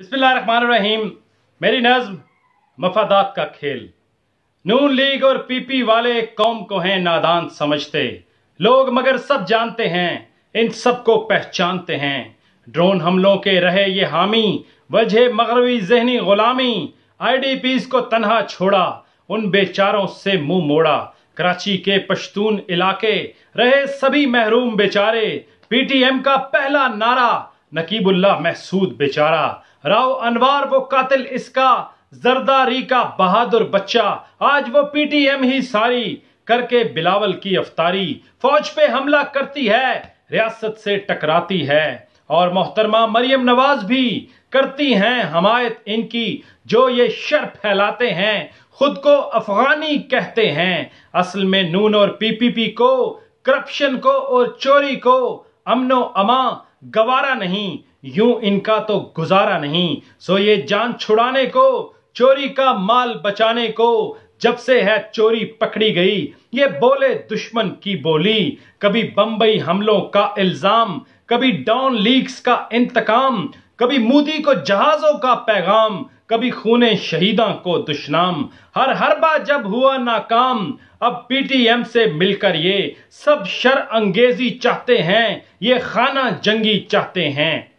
बिस्मिल्लाहिर्रहमानिर्रहीम। मेरी नज़्म मफादात का खेल। नून लीग और पीपी वाले कौम को हैं नादान समझते लोग, मगर सब जानते हैं, इन सब को पहचानते हैं। ड्रोन हमलों के रहे ये हामी, वजह मगरबी ज़हनी गुलामी। IDPs को तन्हा छोड़ा, उन बेचारों से मुंह मोड़ा। कराची के पश्तून इलाके रहे सभी महरूम बेचारे। PTM का पहला नारा, नकीबुल्लाह महसूद बेचारा। राव अनवार वो कातिल इसका, जरदारी का बहादुर बच्चा। आज वो PTM ही सारी, करके बिलावल की अफ्तारी। फौज पे हमला करती है, रियासत से टकराती है, और मोहतरमा मरियम नवाज भी करती हैं हमायत इनकी। जो ये शर फैलाते हैं, खुद को अफगानी कहते हैं। असल में नून और PPP को, करप्शन को और चोरी को अमनो अमा गवारा नहीं, यूं इनका तो गुजारा नहीं। सो ये जान छुड़ाने को, चोरी का माल बचाने को, जब से है चोरी पकड़ी गई, ये बोले दुश्मन की बोली। कभी बम्बई हमलों का इल्जाम, कभी डॉन लीक्स का इंतकाम, कभी मोदी को जहाजों का पैगाम, कभी खूने शहीदां को दुश्नाम। हर बार जब हुआ नाकाम, अब PTM से मिलकर ये सब शर अंगेजी चाहते हैं, ये खाना जंगी चाहते हैं।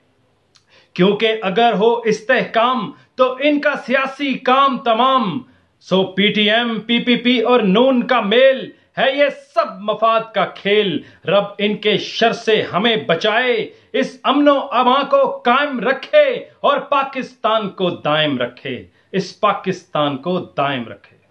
क्योंकि अगर हो इस्तेहकाम तो इनका सियासी काम तमाम। सो PTM, PPP और नून का मेल है ये सब मफाद का खेल। रब इनके शर से हमें बचाए, इस अमनो अमा को कायम रखे, और पाकिस्तान को दायम रखे, इस पाकिस्तान को दायम रखे।